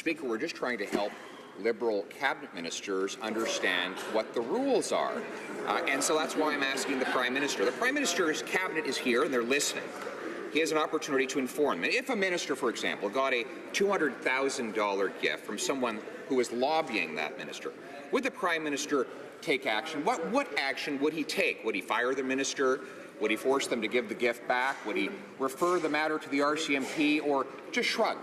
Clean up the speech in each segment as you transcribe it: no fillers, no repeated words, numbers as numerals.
Speaker, we're just trying to help Liberal cabinet ministers understand what the rules are. And so that's why I'm asking the Prime Minister. The Prime Minister's cabinet is here and they're listening. He has an opportunity to inform them. If a minister, for example, got a $200,000 gift from someone who was lobbying that minister, would the Prime Minister take action? What action would he take? Would he fire the minister? Would he force them to give the gift back? Would he refer the matter to the RCMP or just shrug?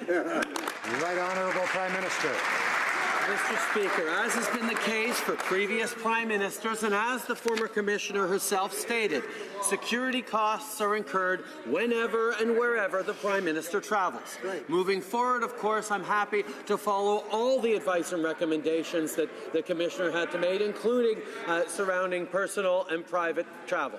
Right Honourable Prime Minister. Mr. Speaker, as has been the case for previous Prime Ministers and as the former Commissioner herself stated, security costs are incurred whenever and wherever the Prime Minister travels. Right. Moving forward, of course, I'm happy to follow all the advice and recommendations that the Commissioner had to make, including surrounding personal and private travel.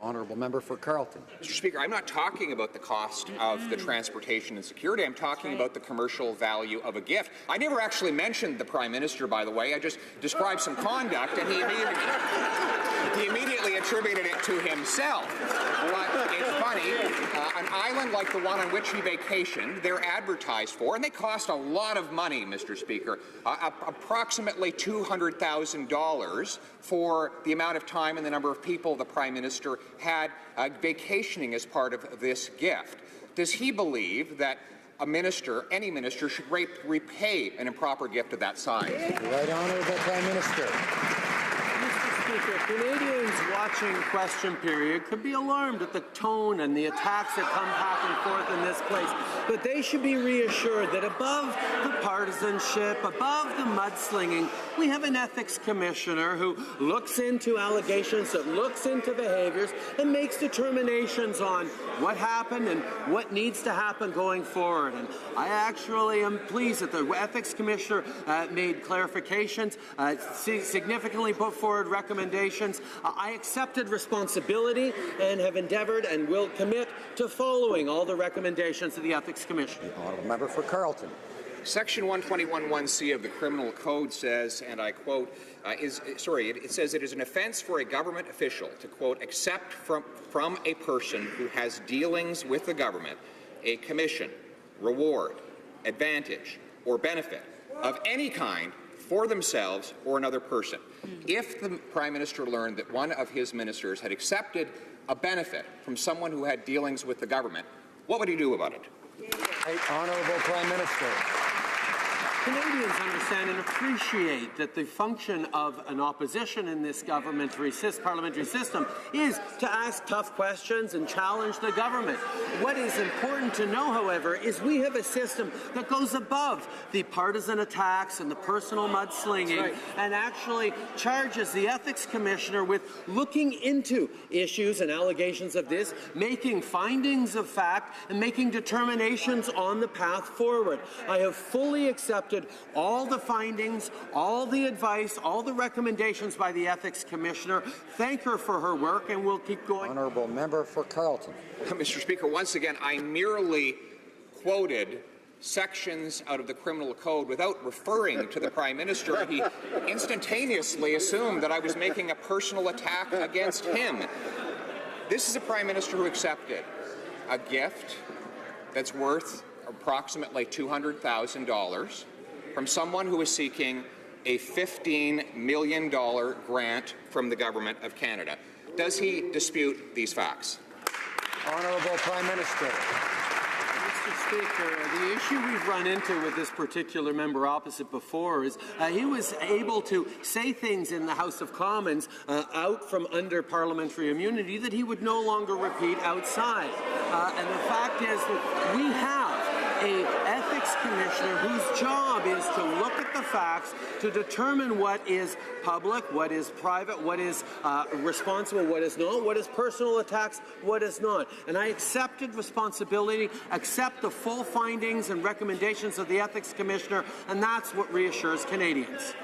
Honourable Member for Carleton. Mr. Speaker, I'm not talking about the cost of the transportation and security. I'm talking about the commercial value of a gift. I never actually mentioned the Prime Minister, by the way. I just described some conduct, and he immediately attributed it to himself. But it's funny. An island like the one on which he vacationed, they're advertised for, and they cost a lot of money, Mr. Speaker, approximately $200,000 for the amount of time and the number of people the Prime Minister had vacationing as part of this gift. Does he believe that a minister, any minister, should repay an improper gift of that size? Right Honourable Prime Minister. Speaker, Canadians watching Question Period could be alarmed at the tone and the attacks that come back and forth in this place, but they should be reassured that above the partisanship, above the mudslinging, we have an ethics commissioner who looks into allegations, that looks into behaviours, and makes determinations on what happened and what needs to happen going forward. And I actually am pleased that the ethics commissioner made clarifications, significantly put forward recommendations. I accepted responsibility and have endeavoured and will commit to following all the recommendations of the Ethics Commission. The Honourable Member for Carleton. Section 121(1)(c) of the Criminal Code says, and I quote, it says it is an offence for a government official to, quote, accept from a person who has dealings with the government a commission, reward, advantage, or benefit of any kind for themselves or another person. If the Prime Minister learned that one of his ministers had accepted a benefit from someone who had dealings with the government, what would he do about it? Right Honourable Prime Minister. Canadians understand and appreciate that the function of an opposition in this parliamentary system is to ask tough questions and challenge the government. What is important to know, however, is we have a system that goes above the partisan attacks and the personal mudslinging and actually charges the Ethics Commissioner with looking into issues and allegations of this, making findings of fact, and making determinations on the path forward. I have fully accepted all the findings, all the advice, all the recommendations by the Ethics Commissioner. Thank her for her work, and we'll keep going. Honourable Member for Carleton. Mr. Speaker, once again, I merely quoted sections out of the Criminal Code without referring to the Prime Minister. He instantaneously assumed that I was making a personal attack against him. This is a Prime Minister who accepted a gift that's worth approximately $200,000 from someone who is seeking a $15 million grant from the Government of Canada. Does he dispute these facts? Honourable Prime Minister. Mr. Speaker, the issue we've run into with this particular member opposite before is he was able to say things in the House of Commons out from under parliamentary immunity that he would no longer repeat outside. And the fact is that we have an ethics commissioner whose job is to look at the facts to determine what is public, what is private, what is responsible, what is not, what is personal attacks, what is not. And I accepted responsibility, accept the full findings and recommendations of the ethics commissioner, and that's what reassures Canadians.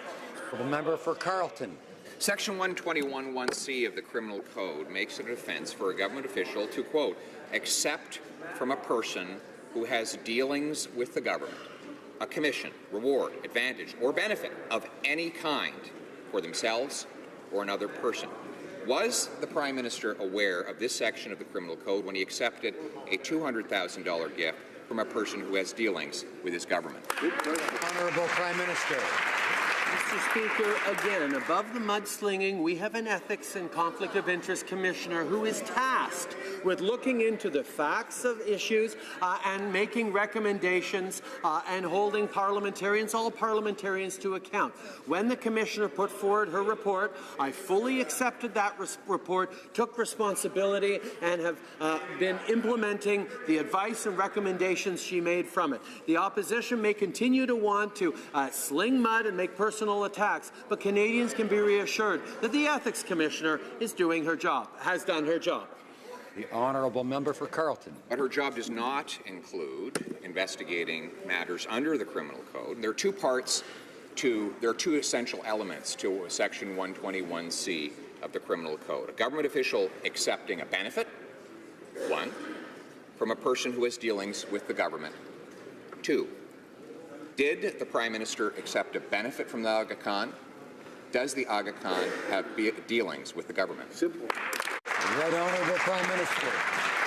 The member for Carleton. Section 121(1)(c) of the Criminal Code makes it an offence for a government official to, quote, accept from a person who has dealings with the government a commission, reward, advantage, or benefit of any kind for themselves or another person. Was the Prime Minister aware of this section of the Criminal Code when he accepted a $200,000 gift from a person who has dealings with his government. Honourable Prime Minister. Mr. Speaker, again, above the mudslinging, we have an Ethics and Conflict of Interest Commissioner who is tasked with looking into the facts of issues and making recommendations and holding parliamentarians, all parliamentarians, to account. When the Commissioner put forward her report, I fully accepted that report, took responsibility, and have been implementing the advice and recommendations she made from it. The opposition may continue to want to sling mud and make personal attacks, but Canadians can be reassured that the Ethics Commissioner is doing her job, has done her job. The Honourable Member for Carleton. But her job does not include investigating matters under the Criminal Code. There are two parts to, there are two essential elements to Section 121C of the Criminal Code. A government official accepting a benefit, one, from a person who has dealings with the government. Two, did the Prime Minister accept a benefit from the Aga Khan? Does the Aga Khan have dealings with the government? Simple. Right Honourable Prime Minister.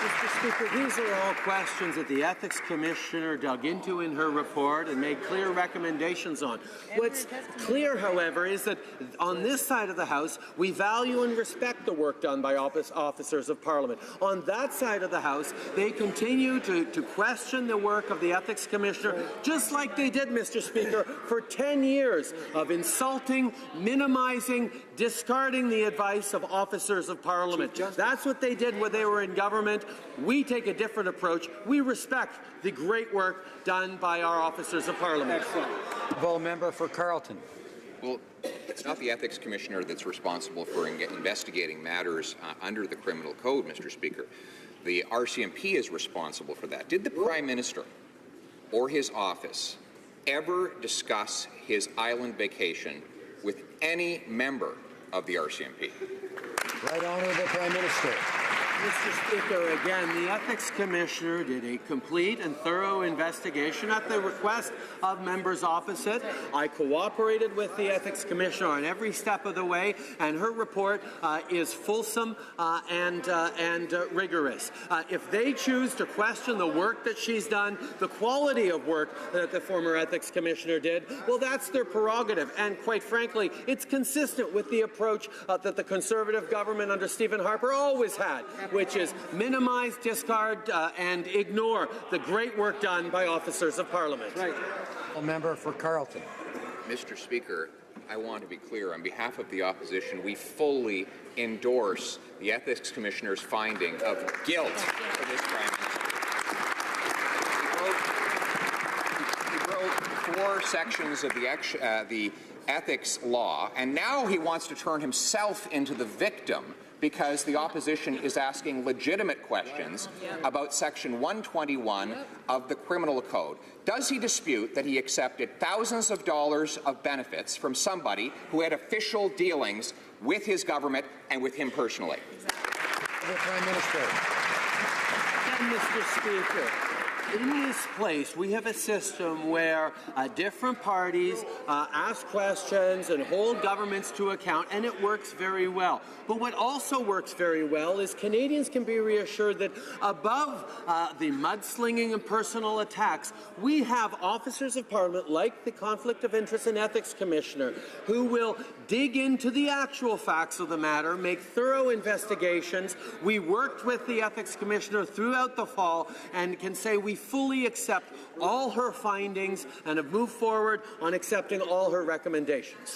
Mr. Speaker, these are all questions that the Ethics Commissioner dug into in her report and made clear recommendations on. What's clear, however, is that on this side of the House, we value and respect the work done by officers of Parliament. On that side of the House, they continue to question the work of the Ethics Commissioner, just like they did, Mr. Speaker, for 10 years of insulting, minimizing, discarding the advice of officers of Parliament. That's what they did when they were in government. We take a different approach. We respect the great work done by our officers of Parliament. Honourable Member for Carleton. Well, it's not the Ethics Commissioner that's responsible for investigating matters under the Criminal Code, Mr. Speaker. The RCMP is responsible for that. Did the Prime Minister or his office ever discuss his island vacation with any member of the RCMP? Right Honourable Prime Minister. Mr. Speaker, again, the Ethics Commissioner did a complete and thorough investigation at the request of members opposite. I cooperated with the Ethics Commissioner on every step of the way, and her report is fulsome and rigorous. If they choose to question the work that she's done, the quality of work that the former Ethics Commissioner did, well, that's their prerogative. And quite frankly, it's consistent with the approach that the Conservative government under Stephen Harper always had, which is minimize, discard, and ignore the great work done by officers of Parliament. Right. Member for Carleton. Mr. Speaker, I want to be clear. On behalf of the opposition, we fully endorse the Ethics Commissioner's finding of guilt for this Prime Minister. He wrote 4 sections of the ethics law, and now he wants to turn himself into the victim because the opposition is asking legitimate questions about Section 121 of the Criminal Code. Does he dispute that he accepted thousands of dollars of benefits from somebody who had official dealings with his government and with him personally? The Prime Minister. And Mr. Speaker, in this place, we have a system where different parties ask questions and hold governments to account, and it works very well. But what also works very well is Canadians can be reassured that above the mudslinging and personal attacks, we have officers of Parliament, like the Conflict of Interest and Ethics Commissioner, who will dig into the actual facts of the matter, make thorough investigations. We worked with the Ethics Commissioner throughout the fall and can say we fully accept all her findings and have moved forward on accepting all her recommendations.